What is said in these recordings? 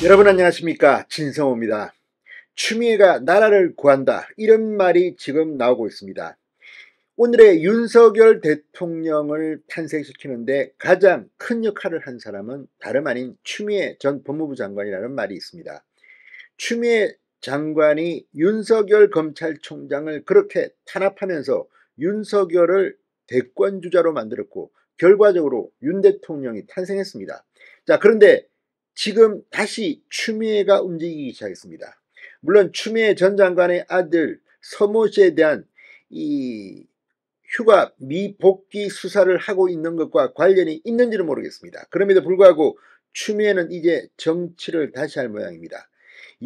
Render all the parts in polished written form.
여러분 안녕하십니까, 진성호입니다. 추미애가 나라를 구한다, 이런 말이 지금 나오고 있습니다. 오늘의 윤석열 대통령을 탄생시키는데 가장 큰 역할을 한 사람은 다름 아닌 추미애 전 법무부 장관이라는 말이 있습니다. 추미애 장관이 윤석열 검찰총장을 그렇게 탄압하면서 윤석열을 대권주자로 만들었고, 결과적으로 윤 대통령이 탄생했습니다. 자, 그런데 지금 다시 추미애가 움직이기 시작했습니다. 물론 추미애 전 장관의 아들 서모 씨에 대한 이 휴가 미복귀 수사를 하고 있는 것과 관련이 있는지는 모르겠습니다. 그럼에도 불구하고 추미애는 이제 정치를 다시 할 모양입니다.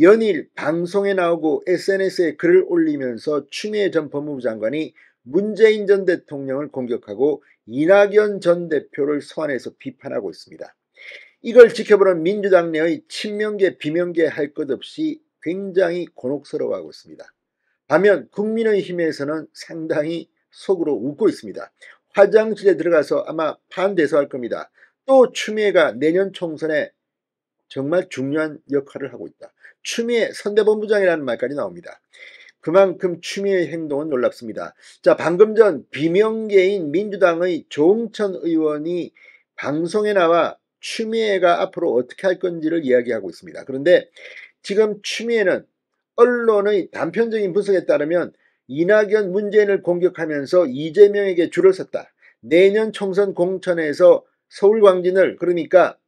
연일 방송에 나오고 SNS에 글을 올리면서 추미애 전 법무부 장관이 문재인 전 대통령을 공격하고 이낙연 전 대표를 소환해서 비판하고 있습니다. 이걸 지켜보는 민주당 내의 친명계 비명계 할 것 없이 굉장히 곤혹스러워하고 있습니다. 반면 국민의힘에서는 상당히 속으로 웃고 있습니다. 화장실에 들어가서 아마 판대소할 겁니다. 또 추미애가 내년 총선에 정말 중요한 역할을 하고 있다. 추미애 선대본부장이라는 말까지 나옵니다. 그만큼 추미애의 행동은 놀랍습니다. 자, 방금 전 비명계인 민주당의 조응천 의원이 방송에 나와 추미애가 앞으로 어떻게 할 건지를 이야기하고 있습니다. 그런데 지금 추미애는 언론의 단편적인 분석에 따르면 이낙연 문재인을 공격하면서 이재명에게 줄을 섰다. 내년 총선 공천에서 서울 광진을, 그러니까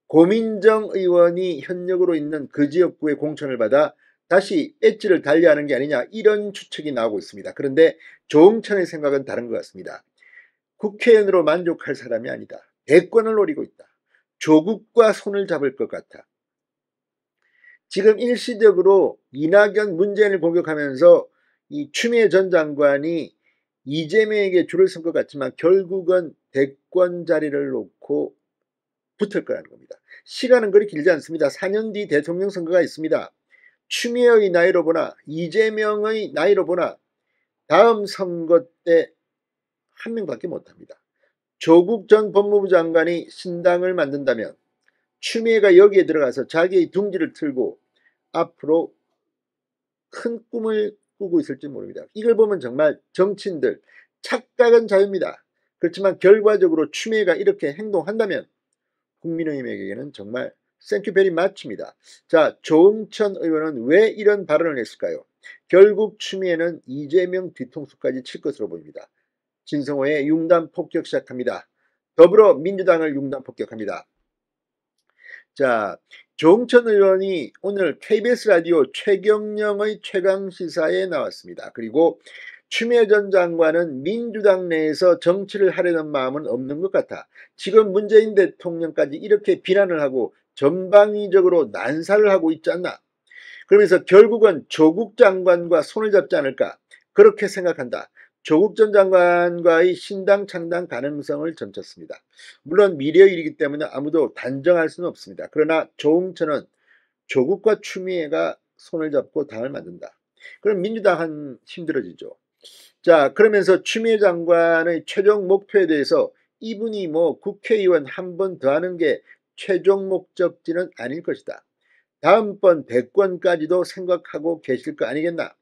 고민정 의원이 현역으로 있는 그 지역구의 공천을 받아 다시 엣지를 달리하는 게 아니냐, 이런 추측이 나오고 있습니다. 그런데 조응천의 생각은 다른 것 같습니다. 국회의원으로 만족할 사람이 아니다. 대권을 노리고 있다. 조국과 손을 잡을 것 같아. 지금 일시적으로 이낙연 문재인을 공격하면서 이 추미애 전 장관이 이재명에게 줄을 쓴 것 같지만 결국은 대권 자리를 놓고 붙을 거라는 겁니다. 시간은 그리 길지 않습니다. 4년 뒤 대통령 선거가 있습니다. 추미애의 나이로 보나 이재명의 나이로 보나 다음 선거 때 한 명밖에 못합니다. 조국 전 법무부 장관이 신당을 만든다면 추미애가 여기에 들어가서 자기의 둥지를 틀고 앞으로 큰 꿈을 꾸고 있을지 모릅니다. 이걸 보면 정말 정치인들 착각은 자유입니다. 그렇지만 결과적으로 추미애가 이렇게 행동한다면 국민의힘에게는 정말 땡큐 베리 마치입니다. 자, 조응천 의원은 왜 이런 발언을 했을까요? 결국 추미애는 이재명 뒤통수까지 칠 것으로 보입니다. 진성호의 융단 폭격 시작합니다. 더불어민주당을 융단 폭격합니다. 자, 조응천 의원이 오늘 KBS 라디오 최경영의 최강시사에 나왔습니다. 그리고 추미애 전 장관은 민주당 내에서 정치를 하려는 마음은 없는 것 같아. 지금 문재인 대통령까지 이렇게 비난을 하고 전방위적으로 난사를 하고 있지 않나. 그러면서 결국은 조국 장관과 손을 잡지 않을까, 그렇게 생각한다. 조국 전 장관과의 신당 창당 가능성을 점쳤습니다. 물론 미래의 일이기 때문에 아무도 단정할 수는 없습니다. 그러나 조응천은 조국과 추미애가 손을 잡고 당을 만든다. 그럼 민주당은 힘들어지죠. 자, 그러면서 추미애 장관의 최종 목표에 대해서 이분이 뭐 국회의원 한 번 더 하는 게 최종 목적지는 아닐 것이다. 다음번 대권까지도 생각하고 계실 거 아니겠나.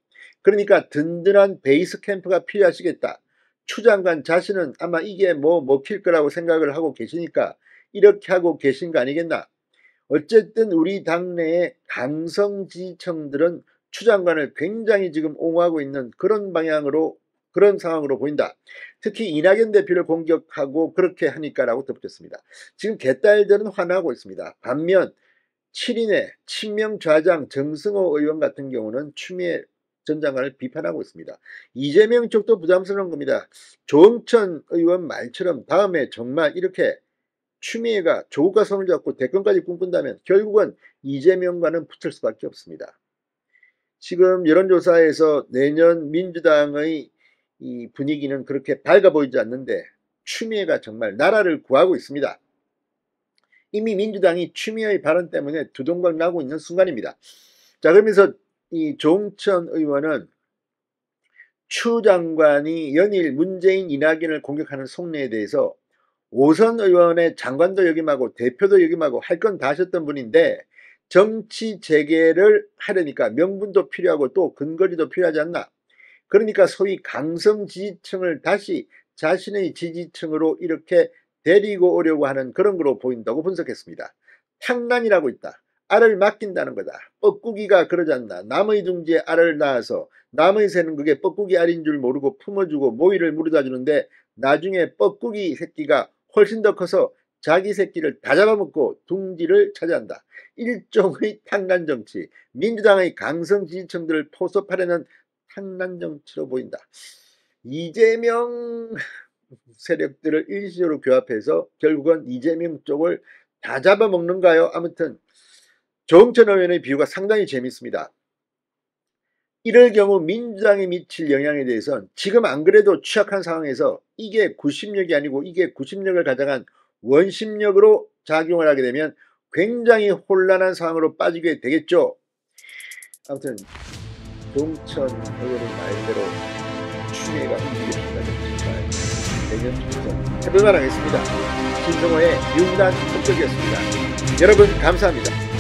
그러니까 든든한 베이스 캠프가 필요하시겠다. 추 장관 자신은 아마 이게 뭐 먹힐 거라고 생각을 하고 계시니까 이렇게 하고 계신 거 아니겠나. 어쨌든 우리 당내의 강성 지지층들은 추 장관을 굉장히 지금 옹호하고 있는 그런 방향으로, 그런 상황으로 보인다. 특히 이낙연 대표를 공격하고 그렇게 하니까라고 덧붙였습니다. 지금 개딸들은 화나고 있습니다. 반면 7인의 친명 좌장 정승호 의원 같은 경우는 추미애 전 장관을 비판하고 있습니다. 이재명 쪽도 부담스러운 겁니다. 조응천 의원 말처럼 다음에 정말 이렇게 추미애가 조국과 손을 잡고 대권까지 꿈꾼다면 결국은 이재명과는 붙을 수밖에 없습니다. 지금 여론조사에서 내년 민주당의 이 분위기는 그렇게 밝아 보이지 않는데 추미애가 정말 나라를 구하고 있습니다. 이미 민주당이 추미애의 발언 때문에 두동강 나고 있는 순간입니다. 자, 그러면서 이 조응천 의원은 추 장관이 연일 문재인 이낙연을 공격하는 속내에 대해서 오선 의원의 장관도 역임하고 대표도 역임하고 할 건 다 하셨던 분인데 정치 재개를 하려니까 명분도 필요하고 또 근거리도 필요하지 않나. 그러니까 소위 강성 지지층을 다시 자신의 지지층으로 이렇게 데리고 오려고 하는 그런 거로 보인다고 분석했습니다. 탕란이라고 있다. 알을 맡긴다는 거다. 뻐꾸기가 그러지 않나. 남의 둥지에 알을 낳아서 남의 새는 그게 뻐꾸기 알인 줄 모르고 품어주고 모이를 물어다 주는데 나중에 뻐꾸기 새끼가 훨씬 더 커서 자기 새끼를 다 잡아먹고 둥지를 차지한다. 일종의 탕란 정치. 민주당의 강성 지지층들을 포섭하려는 탕란 정치로 보인다. 이재명 세력들을 일시적으로 규합해서 결국은 이재명 쪽을 다 잡아먹는가요? 아무튼 조응천 의원의 비유가 상당히 재밌습니다. 이럴 경우 민주당에 미칠 영향에 대해서는 지금 안 그래도 취약한 상황에서 이게 구심력이 아니고 이게 구심력을 가져간 원심력으로 작용을 하게 되면 굉장히 혼란한 상황으로 빠지게 되겠죠. 아무튼 조응천 의원의 말대로 추미애가 움직여준다는 정말 내년 총선 해볼만 하겠습니다. 신성호의 유난 폭격이었습니다. 여러분 감사합니다.